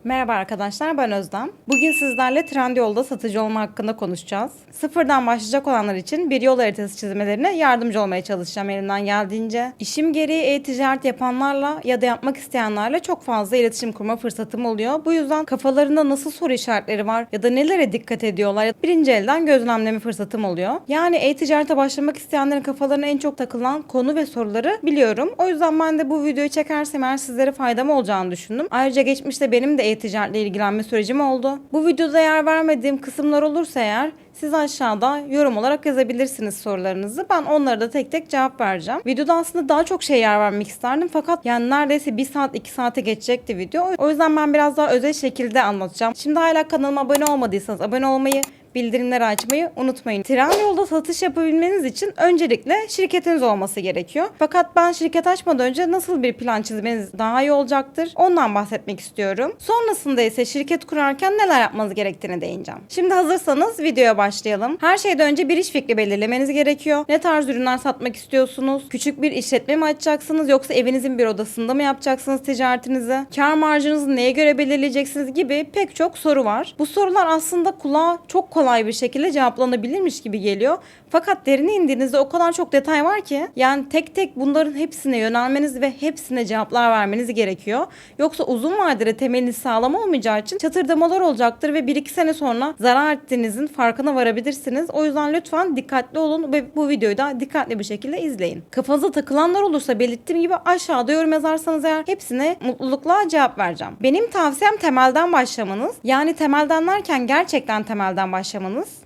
Merhaba arkadaşlar, ben Özlem. Bugün sizlerle Trendyol'da satıcı olma hakkında konuşacağız. Sıfırdan başlayacak olanlar için bir yol haritası çizmelerine yardımcı olmaya çalışacağım elimden geldiğince. İşim gereği e-ticaret yapanlarla ya da yapmak isteyenlerle çok fazla iletişim kurma fırsatım oluyor. Bu yüzden kafalarında nasıl soru işaretleri var ya da nelere dikkat ediyorlar birinci elden gözlemleme fırsatım oluyor. Yani e-ticarete başlamak isteyenlerin kafalarına en çok takılan konu ve soruları biliyorum. O yüzden ben de bu videoyu çekersem eğer sizlere faydam olacağını düşündüm. Ayrıca geçmişte benim de e-ticaretle ilgilenme sürecim oldu. Bu videoda yer vermediğim kısımlar olursa eğer siz aşağıda yorum olarak yazabilirsiniz sorularınızı. Ben onlara da tek tek cevap vereceğim. Videoda aslında daha çok şey yer vermek isterdim fakat yani neredeyse 1 saat 2 saate geçecekti video. O yüzden ben biraz daha özel şekilde anlatacağım. Şimdi hala kanalıma abone olmadıysanız abone olmayı, bildirimleri açmayı unutmayın. Trendyol'da satış yapabilmeniz için öncelikle şirketiniz olması gerekiyor. Fakat ben şirket açmadan önce nasıl bir plan çizmeniz daha iyi olacaktır ondan bahsetmek istiyorum. Sonrasında ise şirket kurarken neler yapmanız gerektiğine değineceğim. Şimdi hazırsanız videoya başlayalım. Her şeyden önce bir iş fikri belirlemeniz gerekiyor. Ne tarz ürünler satmak istiyorsunuz? Küçük bir işletme mi açacaksınız yoksa evinizin bir odasında mı yapacaksınız ticaretinizi? Kar marjınızı neye göre belirleyeceksiniz gibi pek çok soru var. Bu sorular aslında kulağa çok kolay bir şekilde cevaplanabilirmiş gibi geliyor. Fakat derine indiğinizde o kadar çok detay var ki yani tek tek bunların hepsine yönelmeniz ve hepsine cevaplar vermeniz gerekiyor. Yoksa uzun vadede temeliniz sağlam olmayacağı için çatırdamalar olacaktır ve 1-2 sene sonra zarar ettiğinizin farkına varabilirsiniz. O yüzden lütfen dikkatli olun ve bu videoyu da dikkatli bir şekilde izleyin. Kafanıza takılanlar olursa belirttiğim gibi aşağıda yorum yazarsanız eğer hepsine mutlulukla cevap vereceğim. Benim tavsiyem temelden başlamanız. Yani temelden derken gerçekten temelden başlamanız.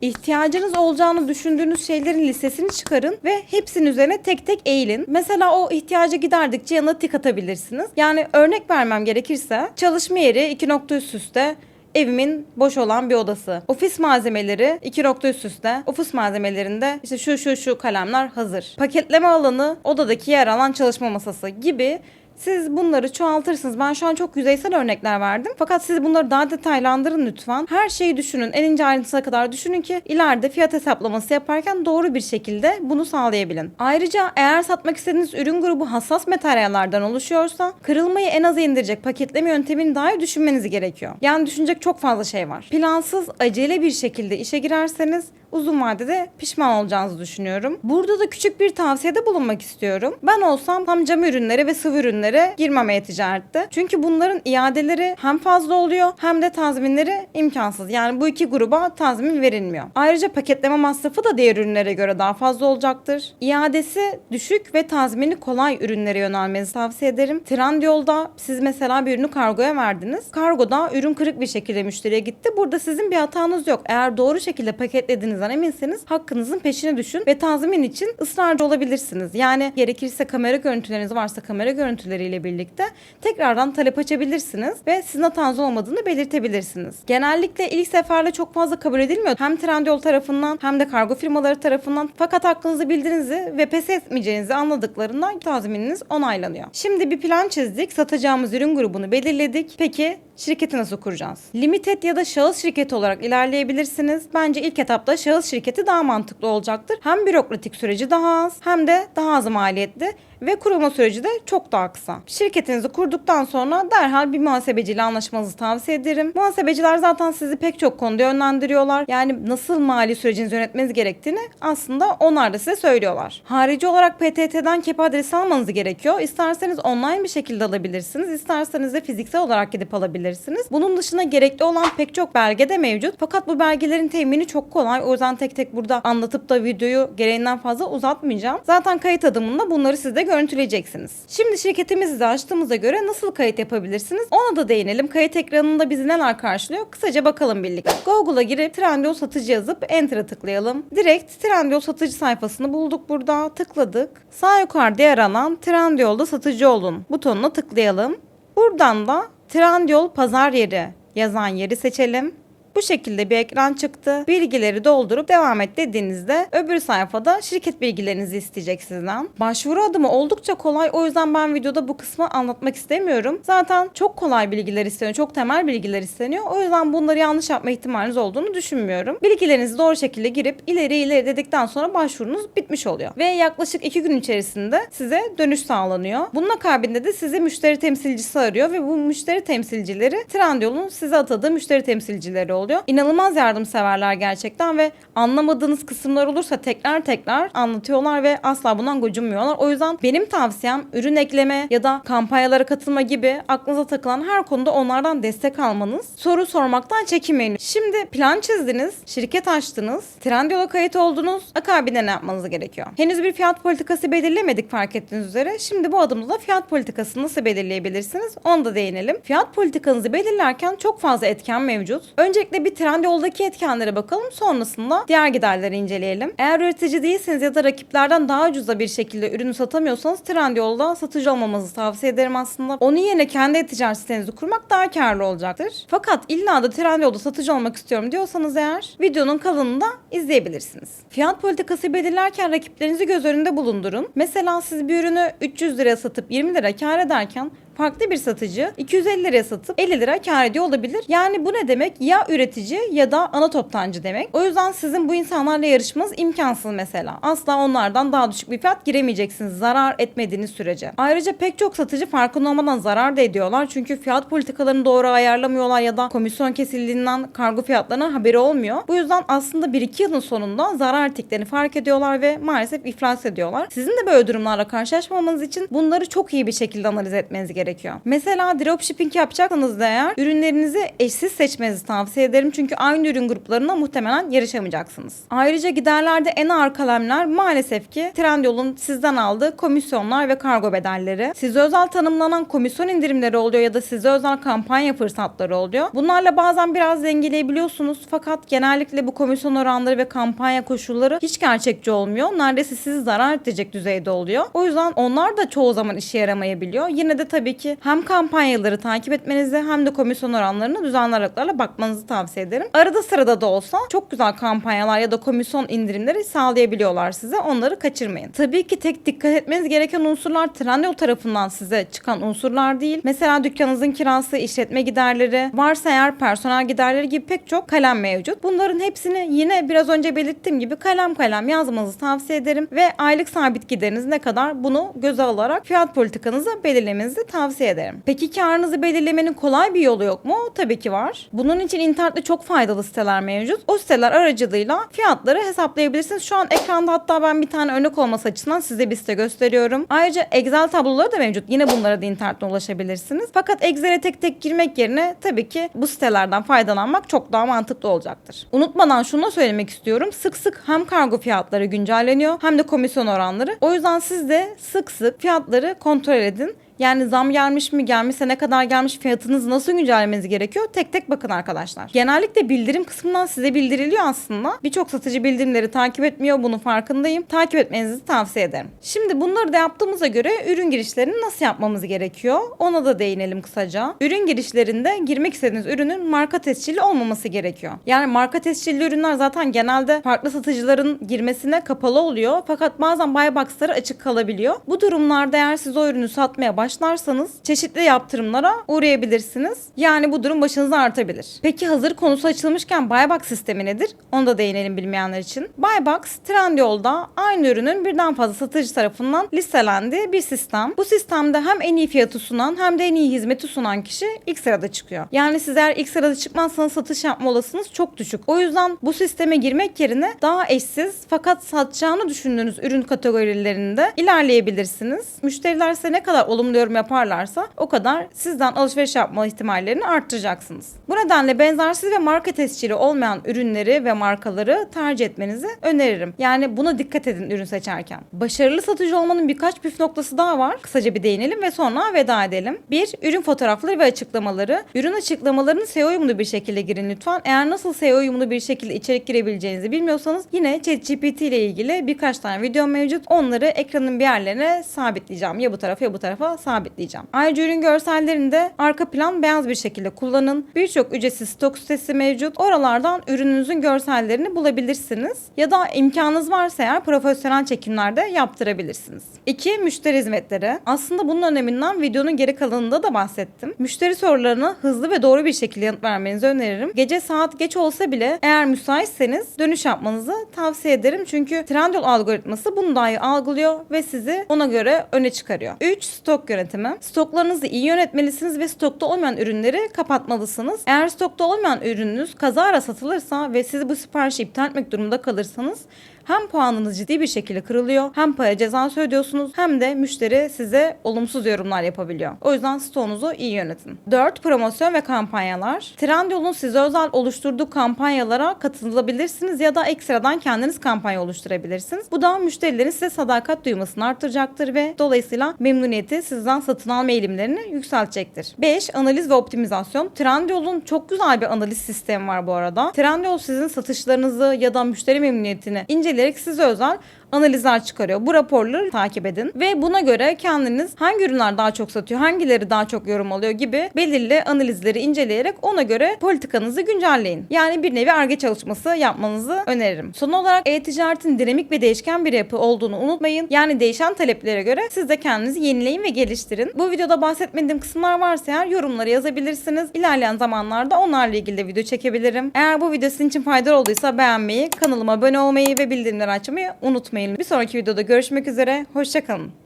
İhtiyacınız olacağını düşündüğünüz şeylerin listesini çıkarın ve hepsinin üzerine tek tek eğilin. Mesela o ihtiyacı giderdikçe yanına tik atabilirsiniz. Yani örnek vermem gerekirse çalışma yeri 2 nokta üst üste, evimin boş olan bir odası. Ofis malzemeleri 2 nokta üst üste. Ofis malzemelerinde işte şu kalemler hazır. Paketleme alanı odadaki yer alan çalışma masası gibi. Siz bunları çoğaltırsınız. Ben şu an çok yüzeysel örnekler verdim. Fakat siz bunları daha detaylandırın lütfen. Her şeyi düşünün. En ince ayrıntısına kadar düşünün ki ileride fiyat hesaplaması yaparken doğru bir şekilde bunu sağlayabilin. Ayrıca eğer satmak istediğiniz ürün grubu hassas materyallerden oluşuyorsa kırılmayı en aza indirecek paketleme yöntemini dahi düşünmeniz gerekiyor. Yani düşünecek çok fazla şey var. Plansız, acele bir şekilde işe girerseniz uzun vadede pişman olacağınızı düşünüyorum. Burada da küçük bir tavsiyede bulunmak istiyorum. Ben olsam tam cam ürünlere ve sıvı ürünlere girmem e-ticarette. Çünkü bunların iadeleri hem fazla oluyor hem de tazminleri imkansız. Yani bu iki gruba tazmin verilmiyor. Ayrıca paketleme masrafı da diğer ürünlere göre daha fazla olacaktır. İadesi düşük ve tazmini kolay ürünlere yönelmenizi tavsiye ederim. Trendyol'da siz mesela bir ürünü kargoya verdiniz. Kargoda ürün kırık bir şekilde müşteriye gitti. Burada sizin bir hatanız yok. Eğer doğru şekilde paketlediğinizden eminseniz hakkınızın peşine düşün ve tazmin için ısrarcı olabilirsiniz. Yani gerekirse kamera görüntüleriniz varsa kamera görüntüleriyle birlikte tekrardan talep açabilirsiniz ve sizin hatanız olmadığını belirtebilirsiniz. Genellikle ilk seferde çok fazla kabul edilmiyor. Hem Trendyol tarafından hem de kargo firmaları tarafından. Fakat hakkınızı bildiğinizi ve pes etmeyeceğinizi anladıklarından tazmininiz onaylanıyor. Şimdi bir plan çizdik. Satacağımız ürün grubunu belirledik. Peki şirketi nasıl kuracağız? Limited ya da şahıs şirketi olarak ilerleyebilirsiniz. Bence ilk etapta şahıs şirketi daha mantıklı olacaktır. Hem bürokratik süreci daha az hem de daha az maliyetli ve kurulma süreci de çok daha kısa. Şirketinizi kurduktan sonra derhal bir muhasebeciyle anlaşmanızı tavsiye ederim. Muhasebeciler zaten sizi pek çok konuda yönlendiriyorlar. Yani nasıl mali sürecinizi yönetmeniz gerektiğini aslında onlar da size söylüyorlar. Harici olarak PTT'den KEP adresi almanız gerekiyor. İsterseniz online bir şekilde alabilirsiniz. İsterseniz de fiziksel olarak gidip alabilirsiniz. Bunun dışında gerekli olan pek çok belge de mevcut. Fakat bu belgelerin temini çok kolay. O yüzden tek tek burada anlatıp da videoyu gereğinden fazla uzatmayacağım. Zaten kayıt adımında bunları siz de görüntüleyeceksiniz. Şimdi şirketimizi de açtığımıza göre nasıl kayıt yapabilirsiniz? Ona da değinelim. Kayıt ekranında bizi neler karşılıyor? Kısaca bakalım birlikte. Google'a girip Trendyol satıcı yazıp Enter'a tıklayalım. Direkt Trendyol satıcı sayfasını bulduk burada. Tıkladık. Sağ yukarıda yer alan Trendyol'da satıcı olun butonuna tıklayalım. Buradan da Trendyol pazar yeri yazan yeri seçelim. Bu şekilde bir ekran çıktı. Bilgileri doldurup devam et dediğinizde öbür sayfada şirket bilgilerinizi isteyecek sizden. Başvuru adımı oldukça kolay. O yüzden ben videoda bu kısmı anlatmak istemiyorum. Zaten çok kolay bilgiler isteniyor. Çok temel bilgiler isteniyor. O yüzden bunları yanlış yapma ihtimaliniz olduğunu düşünmüyorum. Bilgilerinizi doğru şekilde girip ileri dedikten sonra başvurunuz bitmiş oluyor. Ve yaklaşık 2 gün içerisinde size dönüş sağlanıyor. Bunun akabinde de sizi müşteri temsilcisi arıyor ve bu müşteri temsilcileri Trendyol'un size atadığı müşteri temsilcileri oluyor. İnanılmaz yardımseverler gerçekten ve anlamadığınız kısımlar olursa tekrar anlatıyorlar ve asla bundan gocunmuyorlar. O yüzden benim tavsiyem ürün ekleme ya da kampanyalara katılma gibi aklınıza takılan her konuda onlardan destek almanız. Soru sormaktan çekinmeyin. Şimdi plan çizdiniz, şirket açtınız, Trendyol'a kayıt oldunuz. Akabinde ne yapmanız gerekiyor? Henüz bir fiyat politikası belirlemedik fark ettiğiniz üzere. Şimdi bu adımda da fiyat politikasını nasıl belirleyebilirsiniz? Onu da değinelim. Fiyat politikanızı belirlerken çok fazla etken mevcut. Öncelikle bir Trendyol'daki etkenlere bakalım. Sonrasında diğer giderleri inceleyelim. Eğer üretici değilseniz ya da rakiplerden daha ucuza bir şekilde ürünü satamıyorsanız Trendyol'da satıcı olmamanızı tavsiye ederim aslında. Onun yerine kendi e-ticaret sitenizi kurmak daha karlı olacaktır. Fakat illa da Trendyol'da satıcı olmak istiyorum diyorsanız eğer videonun kalanını da izleyebilirsiniz. Fiyat politikası belirlerken rakiplerinizi göz önünde bulundurun. Mesela siz bir ürünü 300 liraya satıp 20 lira kar ederken farklı bir satıcı 250 liraya satıp 50 lira kar ediyor olabilir. Yani bu ne demek? Ya üretici ya da ana toptancı demek. O yüzden sizin bu insanlarla yarışmanız imkansız mesela. Asla onlardan daha düşük bir fiyat giremeyeceksiniz zarar etmediğiniz sürece. Ayrıca pek çok satıcı farkında olmadan zarar da ediyorlar. Çünkü fiyat politikalarını doğru ayarlamıyorlar ya da komisyon kesildiğinden kargo fiyatlarına haberi olmuyor. Bu yüzden aslında 1-2 yılın sonunda zarar ettiklerini fark ediyorlar ve maalesef iflas ediyorlar. Sizin de böyle durumlarla karşılaşmamanız için bunları çok iyi bir şekilde analiz etmeniz gerekiyor. Mesela dropshipping yapacaksanız da eğer ürünlerinizi eşsiz seçmenizi tavsiye ederim. Çünkü aynı ürün gruplarına muhtemelen yarışamayacaksınız. Ayrıca giderlerde en ağır kalemler maalesef ki Trendyol'un sizden aldığı komisyonlar ve kargo bedelleri. Size özel tanımlanan komisyon indirimleri oluyor ya da size özel kampanya fırsatları oluyor. Bunlarla bazen biraz dengeleyebiliyorsunuz fakat genellikle bu komisyon oranları ve kampanya koşulları hiç gerçekçi olmuyor. Neredeyse sizi zarar edecek düzeyde oluyor. O yüzden onlar da çoğu zaman işe yaramayabiliyor. Yine de tabii ki hem kampanyaları takip etmenizi hem de komisyon oranlarına düzenli aralıklarla bakmanızı tavsiye ederim. Arada sırada da olsa çok güzel kampanyalar ya da komisyon indirimleri sağlayabiliyorlar size. Onları kaçırmayın. Tabii ki tek dikkat etmeniz gereken unsurlar Trendyol tarafından size çıkan unsurlar değil. Mesela dükkanınızın kirası, işletme giderleri, varsa eğer personel giderleri gibi pek çok kalem mevcut. Bunların hepsini yine biraz önce belirttiğim gibi kalem yazmanızı tavsiye ederim ve aylık sabit gideriniz ne kadar bunu göze alarak fiyat politikanızı belirlemenizi tavsiye ederim. Peki karınızı belirlemenin kolay bir yolu yok mu? Tabii ki var. Bunun için internette çok faydalı siteler mevcut. O siteler aracılığıyla fiyatları hesaplayabilirsiniz. Şu an ekranda hatta ben bir tane örnek olması açısından size bir site gösteriyorum. Ayrıca Excel tabloları da mevcut. Yine bunlara da internetten ulaşabilirsiniz. Fakat Excel'e tek tek girmek yerine tabii ki bu sitelerden faydalanmak çok daha mantıklı olacaktır. Unutmadan şunu da söylemek istiyorum. Sık sık hem kargo fiyatları güncelleniyor hem de komisyon oranları. O yüzden siz de sık sık fiyatları kontrol edin. Yani zam gelmiş mi, gelmişse ne kadar gelmiş, fiyatınızı nasıl güncellemeniz gerekiyor? Tek tek bakın arkadaşlar. Genellikle bildirim kısmından size bildiriliyor aslında. Birçok satıcı bildirimleri takip etmiyor, bunun farkındayım. Takip etmenizi tavsiye ederim. Şimdi bunları da yaptığımıza göre ürün girişlerini nasıl yapmamız gerekiyor? Ona da değinelim kısaca. Ürün girişlerinde girmek istediğiniz ürünün marka tescilli olmaması gerekiyor. Yani marka tescilli ürünler zaten genelde farklı satıcıların girmesine kapalı oluyor. Fakat bazen buy box'ları açık kalabiliyor. Bu durumlarda eğer siz o ürünü satmaya başlarsanız çeşitli yaptırımlara uğrayabilirsiniz. Yani bu durum başınıza artabilir. Peki hazır konusu açılmışken Buybox sistemi nedir? Onu da değinelim bilmeyenler için. Buybox, Trendyol'da aynı ürünün birden fazla satıcı tarafından listelendiği bir sistem. Bu sistemde hem en iyi fiyatı sunan hem de en iyi hizmeti sunan kişi ilk sırada çıkıyor. Yani siz eğer ilk sırada çıkmazsanız satış yapma olasılığınız çok düşük. O yüzden bu sisteme girmek yerine daha eşsiz fakat satacağını düşündüğünüz ürün kategorilerinde ilerleyebilirsiniz. Müşteriler size ne kadar olumlu yorum yaparlarsa o kadar sizden alışveriş yapma ihtimallerini arttıracaksınız. Bu nedenle benzersiz ve marka tescili olmayan ürünleri ve markaları tercih etmenizi öneririm. Yani buna dikkat edin ürün seçerken. Başarılı satıcı olmanın birkaç püf noktası daha var. Kısaca bir değinelim ve sonra veda edelim. 1. Ürün fotoğrafları ve açıklamaları. Ürün açıklamalarını SEO uyumlu bir şekilde girin lütfen. Eğer nasıl SEO uyumlu bir şekilde içerik girebileceğinizi bilmiyorsanız yine ChatGPT ile ilgili birkaç tane video mevcut. Onları ekranın bir yerlerine sabitleyeceğim. Ya bu tarafa ya bu tarafa sabitleyeceğim. Ayrıca ürün görsellerinde arka plan beyaz bir şekilde kullanın. Birçok ücretsiz stok sitesi mevcut. Oralardan ürününüzün görsellerini bulabilirsiniz. Ya da imkanınız varsa eğer profesyonel çekimlerde yaptırabilirsiniz. 2. Müşteri hizmetleri. Aslında bunun öneminden videonun geri kalanında da bahsettim. Müşteri sorularına hızlı ve doğru bir şekilde yanıt vermenizi öneririm. Gece saat geç olsa bile eğer müsaitseniz dönüş yapmanızı tavsiye ederim. Çünkü Trendyol algoritması bunu daha iyi algılıyor ve sizi ona göre öne çıkarıyor. 3. Stok yönetimi. Stoklarınızı iyi yönetmelisiniz ve stokta olmayan ürünleri kapatmalısınız. Eğer stokta olmayan ürününüz kazara satılırsa ve siz bu siparişi iptal etmek durumunda kalırsanız hem puanınız ciddi bir şekilde kırılıyor, hem para cezası ödüyorsunuz, hem de müşteri size olumsuz yorumlar yapabiliyor. O yüzden stoğunuzu iyi yönetin. 4. Promosyon ve kampanyalar. Trendyol'un size özel oluşturduğu kampanyalara katılabilirsiniz ya da ekstradan kendiniz kampanya oluşturabilirsiniz. Bu da müşterilerin size sadakat duymasını artıracaktır ve dolayısıyla memnuniyeti sizden satın alma eğilimlerini yükseltecektir. 5. Analiz ve optimizasyon. Trendyol'un çok güzel bir analiz sistemi var bu arada. Trendyol sizin satışlarınızı ya da müşteri memnuniyetini inceleyerek size özel analizler çıkarıyor. Bu raporları takip edin ve buna göre kendiniz hangi ürünler daha çok satıyor, hangileri daha çok yorum alıyor gibi belirli analizleri inceleyerek ona göre politikanızı güncelleyin. Yani bir nevi Ar-Ge çalışması yapmanızı öneririm. Son olarak e-ticaretin dinamik ve değişken bir yapı olduğunu unutmayın. Yani değişen taleplere göre siz de kendinizi yenileyin ve geliştirin. Bu videoda bahsetmediğim kısımlar varsa eğer yorumlara yazabilirsiniz. İlerleyen zamanlarda onlarla ilgili de video çekebilirim. Eğer bu video sizin için faydalı olduysa beğenmeyi, kanalıma abone olmayı ve bildirimleri açmayı unutmayın. Bir sonraki videoda görüşmek üzere. Hoşça kalın.